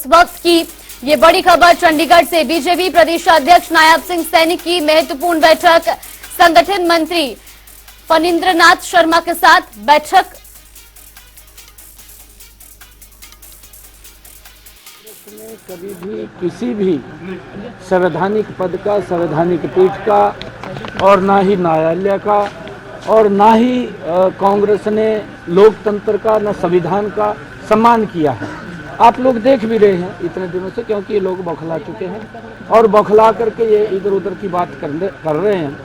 इस वक्त की ये बड़ी खबर चंडीगढ़ से। बीजेपी प्रदेशाध्यक्ष नायब सिंह सैनी की महत्वपूर्ण बैठक, संगठन मंत्री फणींद्र नाथ शर्मा के साथ बैठक। कभी भी किसी भी संवैधानिक पद का, संवैधानिक पीठ का और ना ही न्यायालय का और ना ही कांग्रेस ने लोकतंत्र का, न संविधान का सम्मान किया है। आप लोग देख भी रहे हैं इतने दिनों से, क्योंकि ये लोग बौखला चुके हैं और बौखला करके ये इधर उधर की बात कर रहे हैं।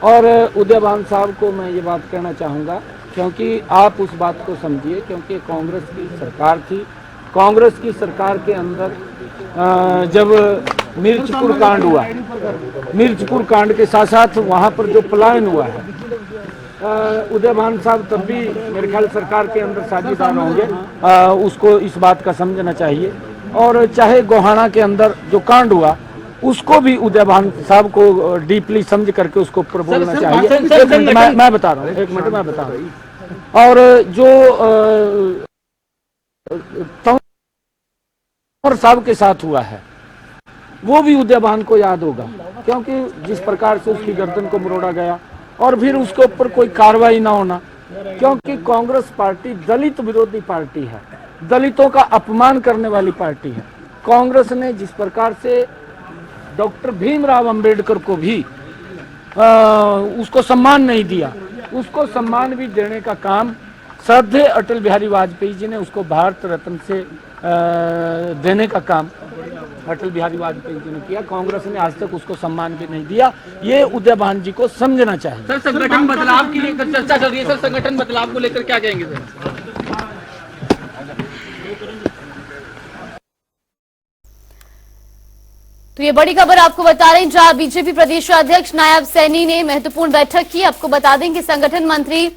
और उदयभान साहब को मैं ये बात कहना चाहूँगा, क्योंकि आप उस बात को समझिए, क्योंकि कांग्रेस की सरकार थी। कांग्रेस की सरकार के अंदर जब मिर्चपुर कांड हुआ, मिर्चपुर कांड के साथ साथ वहाँ पर जो पलायन हुआ है, उदयभान साहब तब भी मेरे ख्याल सरकार के अंदर साझेदार होंगे, उसको इस बात का समझना चाहिए। और चाहे गोहाना के अंदर जो कांड हुआ, उसको भी उदयभान साहब को डीपली समझ करके उसको ऊपर बोलना चाहिए। एक मिनट मैं बता रहा हूँ, एक मिनट मैं बता रहा हूँ। और जो तंवर साहब के साथ हुआ है, वो भी उदयभान को याद होगा, क्योंकि जिस प्रकार से उसकी गर्दन को मरोड़ा गया और फिर उसके ऊपर कोई कार्रवाई ना होना, क्योंकि कांग्रेस पार्टी दलित विरोधी पार्टी है, दलितों का अपमान करने वाली पार्टी है। कांग्रेस ने जिस प्रकार से डॉक्टर भीमराव अंबेडकर को भी उसको सम्मान नहीं दिया, उसको सम्मान भी देने का काम श्रद्धेय अटल बिहारी वाजपेयी जी ने उसको भारत रत्न से देने का काम अटल बिहारी वाजपेयी जी ने किया। कांग्रेस ने आज तक उसको सम्मान भी नहीं दिया। ये उदयभान जी को समझना चाहिए। सर, संगठन बदलाव की लेकर चर्चा चल रही है। सर, संगठन बदलाव को लेकर क्या कहेंगे सर? तो ये बड़ी खबर आपको बता रहे हैं, जहां बीजेपी प्रदेशाध्यक्ष नायब सैनी ने महत्वपूर्ण बैठक की। आपको बता दें कि संगठन मंत्री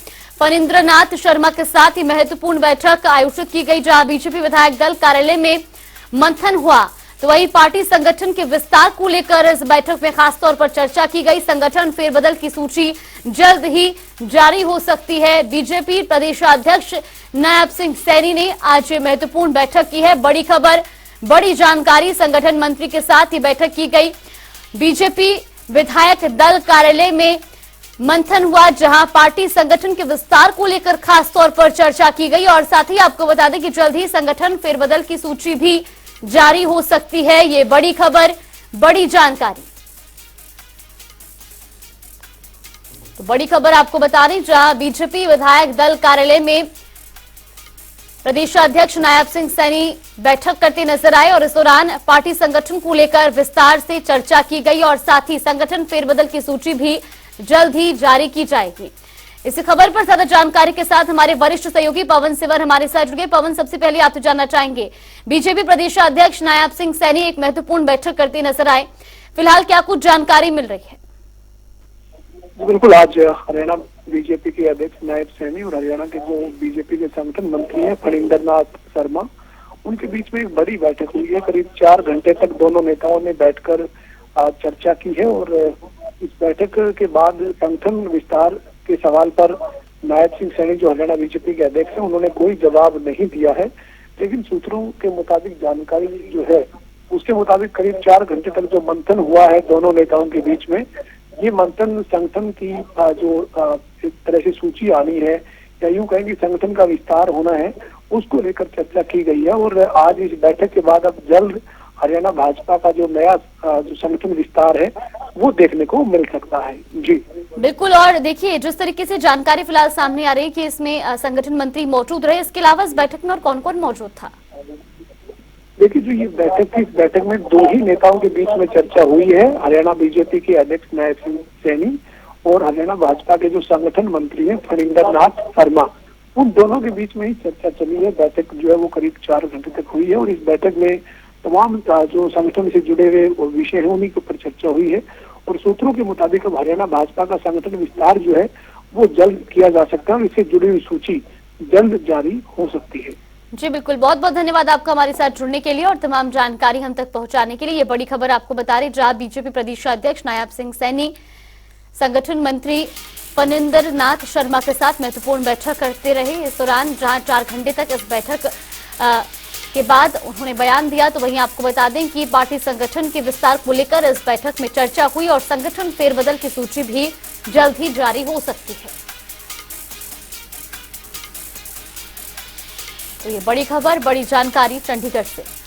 फणींद्र नाथ शर्मा के साथ ही महत्वपूर्ण बैठक आयोजित की गई, जहां बीजेपी विधायक दल कार्यालय में मंथन हुआ। तो वही पार्टी संगठन के विस्तार को लेकर इस बैठक में खासतौर पर चर्चा की गई। संगठन फेरबदल की सूची जल्द ही जारी हो सकती है। बीजेपी प्रदेशाध्यक्ष नायब सिंह सैनी ने आज महत्वपूर्ण बैठक की है। बड़ी खबर, बड़ी जानकारी, संगठन मंत्री के साथ ही बैठक की गई। बीजेपी विधायक दल कार्यालय में मंथन हुआ, जहां पार्टी संगठन के विस्तार को लेकर खास तौर पर चर्चा की गई। और साथ ही आपको बता दें कि जल्द ही संगठन फेरबदल की सूची भी जारी हो सकती है। ये बड़ी खबर, बड़ी जानकारी। तो बड़ी खबर आपको बता दें, जहां बीजेपी विधायक दल कार्यालय में प्रदेशाध्यक्ष नायब सिंह सैनी बैठक करते नजर आए और इस दौरान पार्टी संगठन को लेकर विस्तार से चर्चा की गई और साथ ही संगठन फेरबदल की सूची भी जल्द ही जारी की जाएगी। इस खबर पर ज्यादा जानकारी के साथ हमारे वरिष्ठ सहयोगी पवन सिवर हमारे साथ जुड़े। पवन, सबसे पहले आप तो जानना चाहेंगे, बीजेपी प्रदेशाध्यक्ष नायब सिंह सैनी एक महत्वपूर्ण बैठक करते नजर आए, फिलहाल क्या कुछ जानकारी मिल रही है? बिल्कुल, आज हरियाणा बीजेपी के अध्यक्ष नायब सैनी और हरियाणा के जो बीजेपी के संगठन मंत्री हैं फणींद्र नाथ शर्मा, उनके बीच में एक बड़ी बैठक हुई है। करीब 4 घंटे तक दोनों नेताओं ने बैठकर चर्चा की है और इस बैठक के बाद संगठन विस्तार के सवाल पर नायब सिंह सैनी जो हरियाणा बीजेपी के अध्यक्ष हैं, उन्होंने कोई जवाब नहीं दिया है। लेकिन सूत्रों के मुताबिक, जानकारी जो है उसके मुताबिक करीब 4 घंटे तक जो मंथन हुआ है दोनों नेताओं के बीच में, ये मंथन संगठन की जो एक तरह से सूची आनी है या यूं कहेंगे संगठन का विस्तार होना है, उसको लेकर चर्चा की गई है। और आज इस बैठक के बाद अब जल्द हरियाणा भाजपा का जो नया जो संगठन विस्तार है वो देखने को मिल सकता है। जी बिल्कुल, और देखिए जिस तरीके से जानकारी फिलहाल सामने आ रही है कि इसमें संगठन मंत्री मौजूद रहे, इसके अलावा इस बैठक में और कौन कौन मौजूद था? देखिए, जो ये बैठक थी, इस बैठक में 2 ही नेताओं के बीच में चर्चा हुई है, हरियाणा बीजेपी के अध्यक्ष नायब सिंह सैनी और हरियाणा भाजपा के जो संगठन मंत्री हैं फणींद्र नाथ शर्मा, उन दोनों के बीच में ही चर्चा चली है। बैठक जो है वो करीब 4 घंटे तक हुई है और इस बैठक में तमाम जो संगठन से जुड़े हुए विषय हैं उन्हीं के ऊपर चर्चा हुई है। और सूत्रों के मुताबिक अब हरियाणा भाजपा का संगठन विस्तार जो है वो जल्द किया जा सकता है और इससे जुड़ी हुई सूची जल्द जारी हो सकती है। जी बिल्कुल, बहुत बहुत धन्यवाद आपका हमारे साथ जुड़ने के लिए और तमाम जानकारी हम तक पहुंचाने के लिए। ये बड़ी खबर आपको बता रहे, जहां बीजेपी प्रदेशाध्यक्ष नायब सिंह सैनी संगठन मंत्री फणींद्र नाथ शर्मा के साथ महत्वपूर्ण बैठक करते रहे। इस दौरान जहां 4 घंटे तक इस बैठक के बाद उन्होंने बयान दिया। तो वहीं आपको बता दें कि पार्टी संगठन के विस्तार को लेकर इस बैठक में चर्चा हुई और संगठन फेरबदल की सूची भी जल्द ही जारी हो सकती है। तो ये बड़ी खबर, बड़ी जानकारी चंडीगढ़ से।